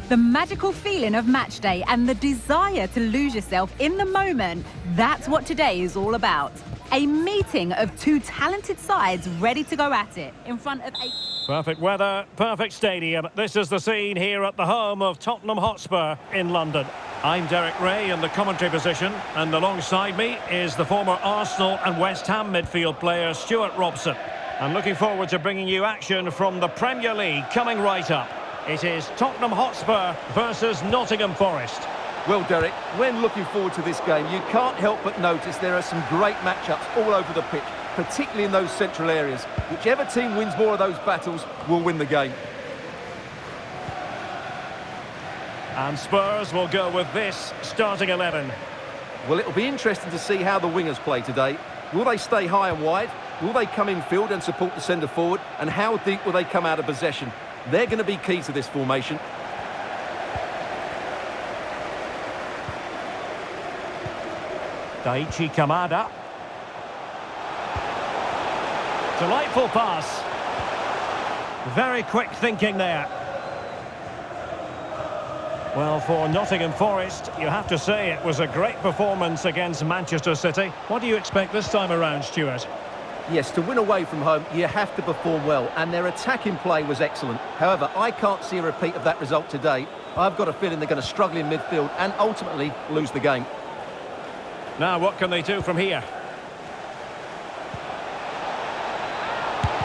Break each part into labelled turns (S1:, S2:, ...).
S1: The magical feeling of match day and the desire to lose yourself in the moment, that's what today is all about. A meeting of two talented sides ready to go at it in front of a...
S2: Perfect weather, perfect stadium. This is the scene here at the home of Tottenham Hotspur in London. I'm Derek Ray in the commentary position, and alongside me is the former Arsenal and West Ham midfield player Stuart Robson. I'm looking forward to bringing you action from the Premier League coming right up. It is Tottenham Hotspur versus Nottingham Forest.
S3: Well, Derek, when looking forward to this game, you can't help but notice there are some great matchups all over the pitch, particularly in those central areas. Whichever team wins more of those battles will win the game.
S2: And Spurs will go with this starting 11.
S3: Well, it'll be interesting to see how the wingers play today. Will they stay high and wide? Will they come in field and support the centre forward? And how deep will they come out of possession? They're going to be key to this formation.
S2: Daichi Kamada. Delightful pass. Very quick thinking there. Well, for Nottingham Forest, you have to say it was a great performance against Manchester City. What do you expect this time around, Stuart?
S3: Yes, to win away from home, you have to perform well, and their attacking play was excellent. However, I can't see a repeat of that result today. I've got a feeling they're going to struggle in midfield and ultimately lose the game.
S2: Now, what can they do from here?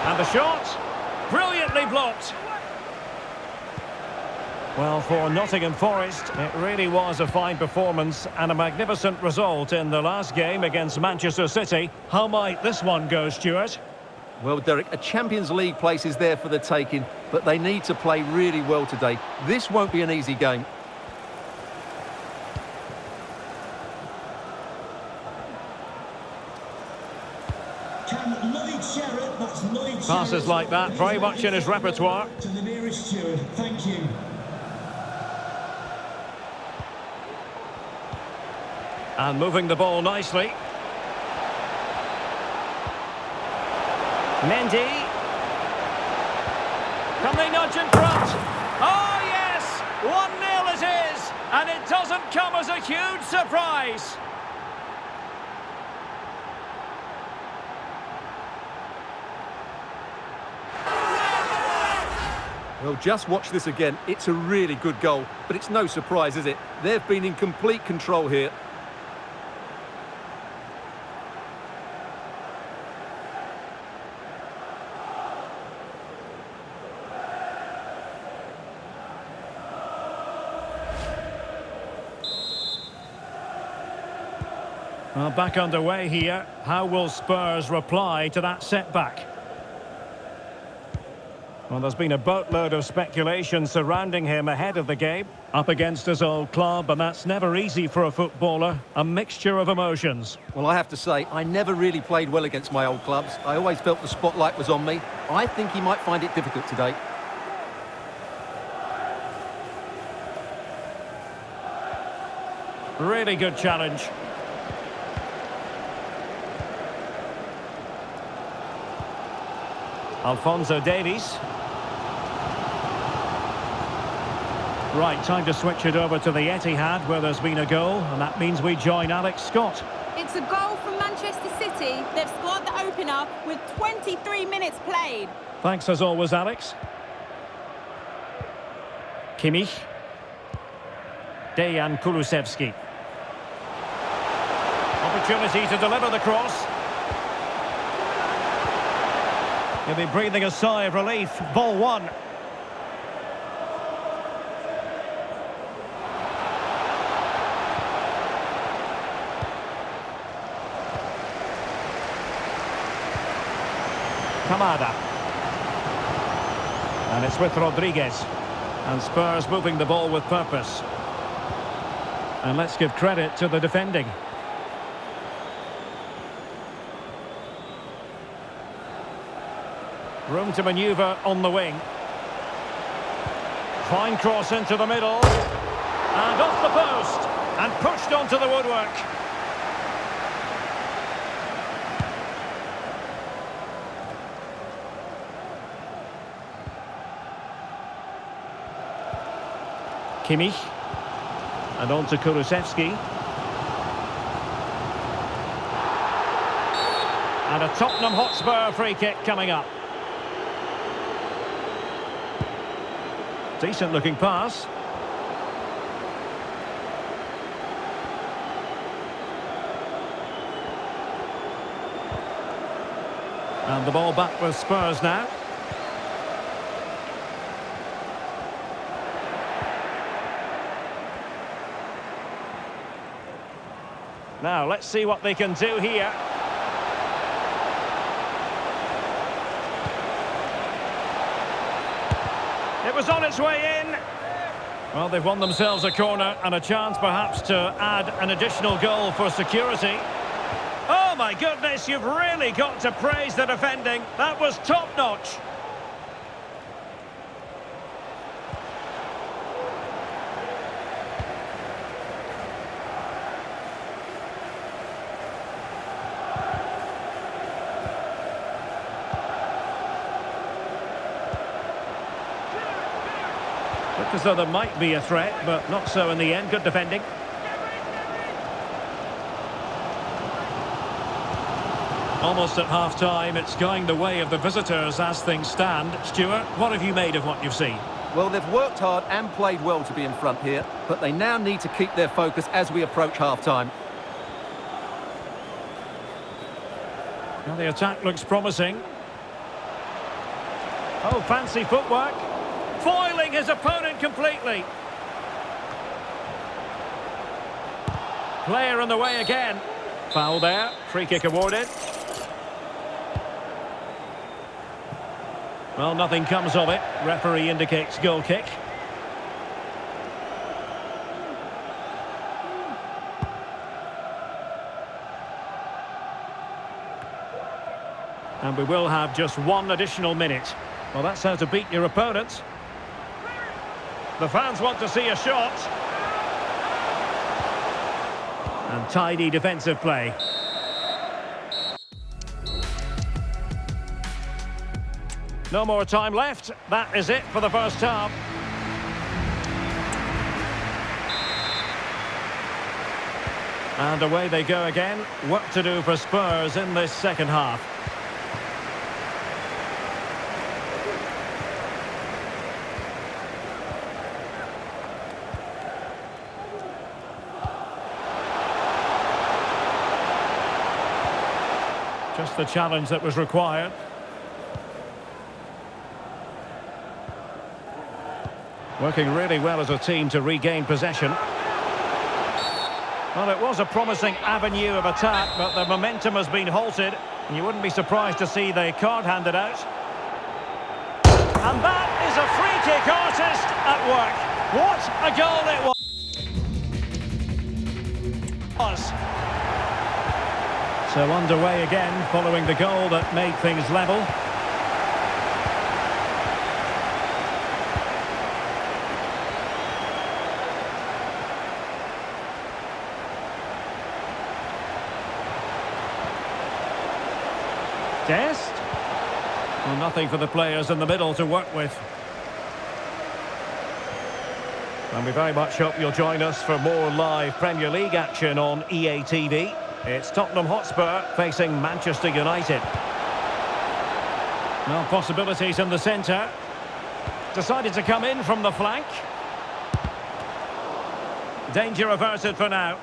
S2: And the shot, brilliantly blocked. Well, for Nottingham Forest, it really was a fine performance and a magnificent result in the last game against Manchester City. How might this one go, Stuart?
S3: Well, Derek, a Champions League place is there for the taking, but they need to play really well today. This won't be an easy game.
S2: Passes like that, very much in his repertoire.
S4: To the nearest steward, thank you.
S2: And moving the ball nicely. Mendy. Can they nudge in front? Oh, yes! 1-0 it is! And it doesn't come as a huge surprise.
S3: Well, just watch this again. It's a really good goal, but it's no surprise, is it? They've been in complete control here.
S2: Well, back underway here. How will Spurs reply to that setback? Well, there's been a boatload of speculation surrounding him ahead of the game. Up against his old club, and that's never easy for a footballer. A mixture of emotions.
S3: Well, I have to say, I never really played well against my old clubs. I always felt the spotlight was on me. I think he might find it difficult today.
S2: Really good challenge. Alphonso Davies. Right, time to switch it over to the Etihad, where there's been a goal, and that means we join Alex Scott.
S1: It's a goal from Manchester City. They've scored the opener with 23 minutes played.
S2: Thanks as always, Alex. Kimmich. Dejan Kulusevski. Opportunity to deliver the cross. He'll be breathing a sigh of relief. Ball one. Kamada. And it's with Rodriguez. And Spurs moving the ball with purpose. And let's give credit to the defending. Room to manoeuvre on the wing. Fine cross into the middle. And off the post. And pushed onto the woodwork. Kimmich. And on to Kulusevski. And a Tottenham Hotspur free kick coming up. Decent looking pass. And the ball back with Spurs now. Now, let's see what they can do here. It was on its way in. Well, they've won themselves a corner and a chance perhaps to add an additional goal for security. Oh my goodness, you've really got to praise the defending. That was top-notch. Looked as though there might be a threat, but not so in the end. Good defending. Almost at half-time, it's going the way of the visitors as things stand. Stuart, what have you made of what you've seen?
S3: Well, they've worked hard and played well to be in front here, but they now need to keep their focus as we approach half-time.
S2: Well, the attack looks promising. Oh, fancy footwork. Foiling his opponent completely. Player on the way again. Foul there. Free kick awarded. Well, nothing comes of it. Referee indicates goal kick. And we will have just one additional minute. Well, that's how to beat your opponent. The fans want to see a shot. And tidy defensive play. No more time left. That is it for the first half. And away they go again. Work to do for Spurs in this second half. Just the challenge that was required. Working really well as a team to regain possession. Well, it was a promising avenue of attack, but the momentum has been halted. And you wouldn't be surprised to see the card handed out. And that is a free kick artist at work. What a goal it was. So underway again, following the goal that made things level. Dest. Well, nothing for the players in the middle to work with. And we very much hope you'll join us for more live Premier League action on EA TV. It's Tottenham Hotspur facing Manchester United. Well, possibilities in the centre. Decided to come in from the flank. Danger averted for now.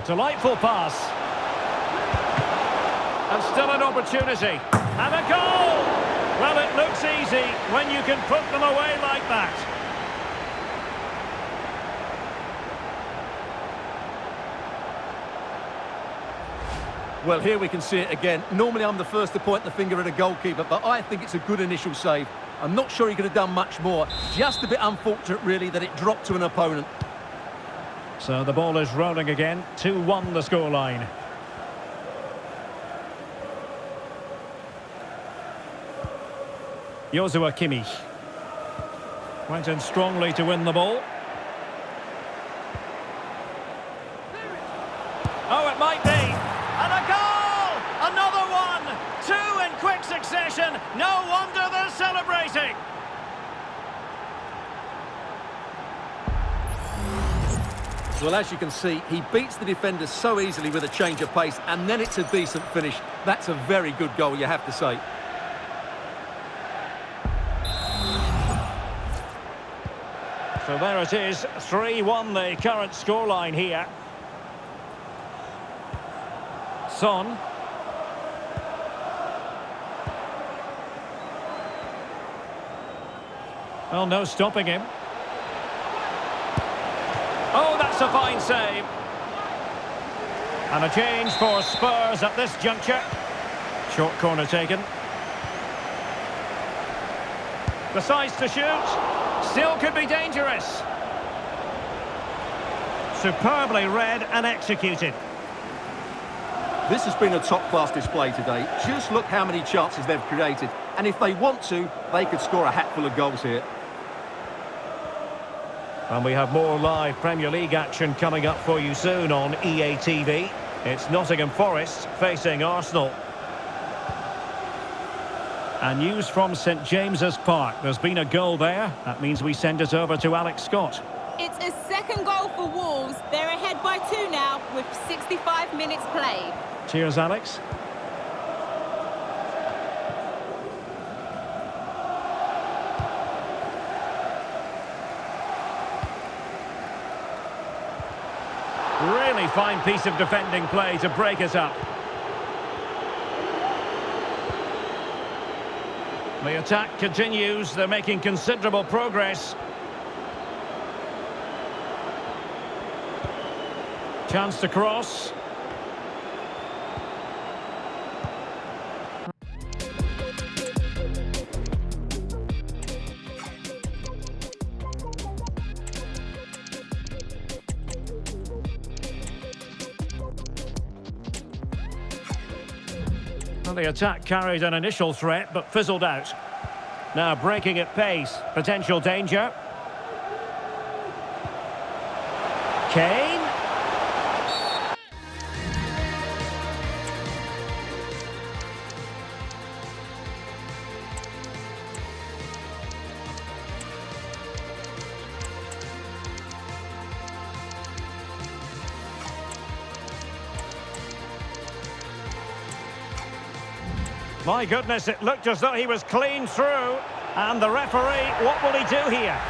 S2: Delightful pass. And still an opportunity. And a goal! Well, it looks easy when you can put them away like that.
S3: Well, here we can see it again. Normally I'm the first to point the finger at a goalkeeper, but I think it's a good initial save. I'm not sure he could have done much more. Just a bit unfortunate, really, that it dropped to an opponent.
S2: So the ball is rolling again. 2-1 the scoreline. Joshua Kimmich. Went in strongly to win the ball. Oh, it might be. And a goal! Another one! Two in quick succession. possession. No wonder they're celebrating.
S3: Well, as you can see, he beats the defender so easily with a change of pace, and then it's a decent finish. That's a very good goal, you have to say.
S2: So there it is, 3-1 the current scoreline here. Son. Well, no stopping him. Oh, that's a fine save. And a change for Spurs at this juncture. Short corner taken. Decides to shoot. Still could be dangerous. Superbly read and executed.
S3: This has been a top-class display today. Just look how many chances they've created. And if they want to, they could score a hatful of goals here.
S2: And we have more live Premier League action coming up for you soon on EA TV. It's Nottingham Forest facing Arsenal. And news from St James's Park. There's been a goal there. That means we send it over to Alex Scott.
S1: It's a second goal for Wolves. They're ahead by 2 now with 65 minutes played.
S2: Cheers, Alex. Really fine piece of defending play to break us up. The attack continues. They're making considerable progress. Chance to cross. Well, the attack carried an initial threat, but fizzled out. Now breaking at pace. Potential danger. Kane. My goodness, it looked as though he was clean through. And the referee, what will he do here?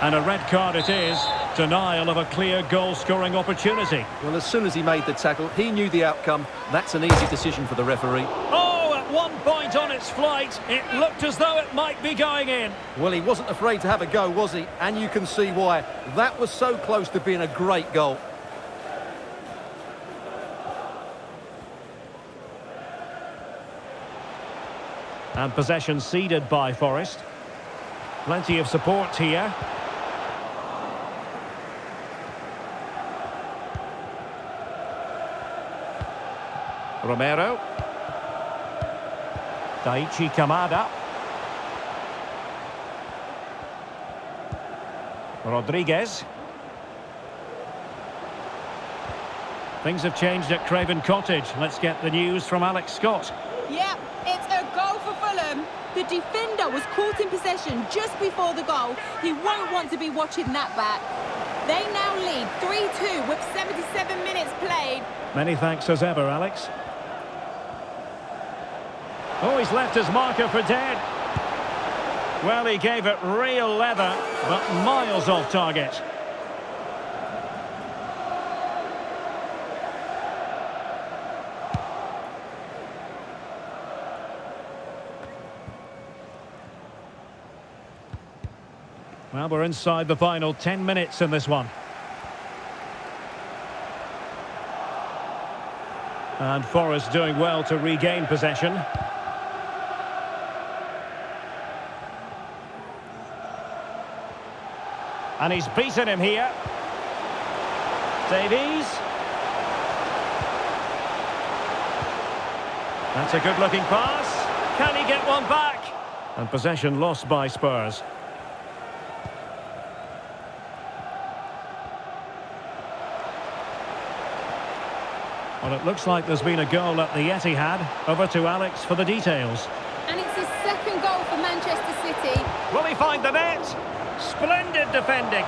S2: And a red card it is. Denial of a clear goal-scoring opportunity.
S3: Well, as soon as he made the tackle, he knew the outcome. That's an easy decision for the referee.
S2: Oh, at one point on its flight, it looked as though it might be going in.
S3: Well, he wasn't afraid to have a go, was he? And you can see why. That was so close to being a great goal.
S2: And possession ceded by Forest. Plenty of support here. Romero. Daichi Kamada. Rodriguez. Things have changed at Craven Cottage. Let's get the news from Alex Scott.
S1: Yep, it's a goal for Fulham. The defender was caught in possession just before the goal. He won't want to be watching that back. They now lead 3-2 with 77 minutes played.
S2: Many thanks as ever, Alex. Oh, he's left his marker for dead. Well, he gave it real leather, but miles off target. Well, we're inside the final 10 minutes in this one. And Forest doing well to regain possession. And he's beaten him here. Davies. That's a good-looking pass. Can he get one back? And possession lost by Spurs. Well, it looks like there's been a goal at the Etihad. Over to Alex for the details.
S1: And
S2: find the net? Splendid defending.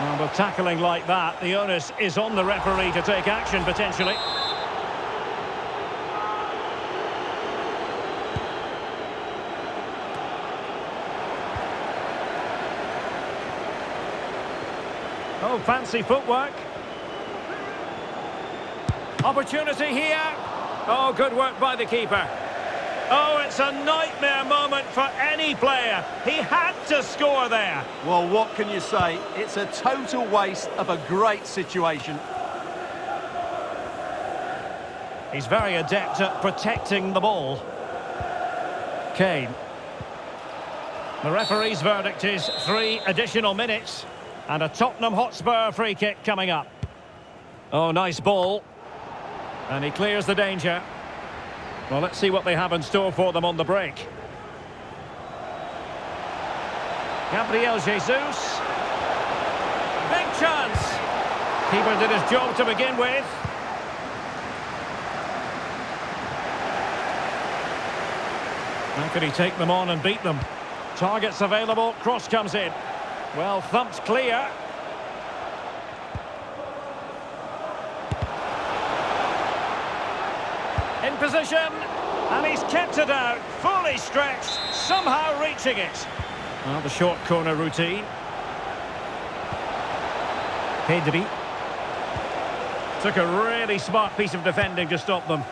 S2: Well, with tackling like that, the onus is on the referee to take action, potentially. Oh, fancy footwork. Opportunity here. Oh, good work by the keeper. Oh, it's a nightmare moment for any player. He had to score there.
S3: Well, what can you say? It's a total waste of a great situation.
S2: He's very adept at protecting the ball. Kane. The referee's verdict is 3 additional minutes. And a Tottenham Hotspur free kick coming up. Oh, nice ball. And he clears the danger. Well, let's see what they have in store for them on the break. Gabriel Jesus. Big chance. Keeper did his job to begin with. How could he take them on and beat them? Targets available, cross comes in. Well, thumped clear. In position, and he's kept it out, fully stretched, somehow reaching it. Well, the short corner routine. Pedri. Took a really smart piece of defending to stop them.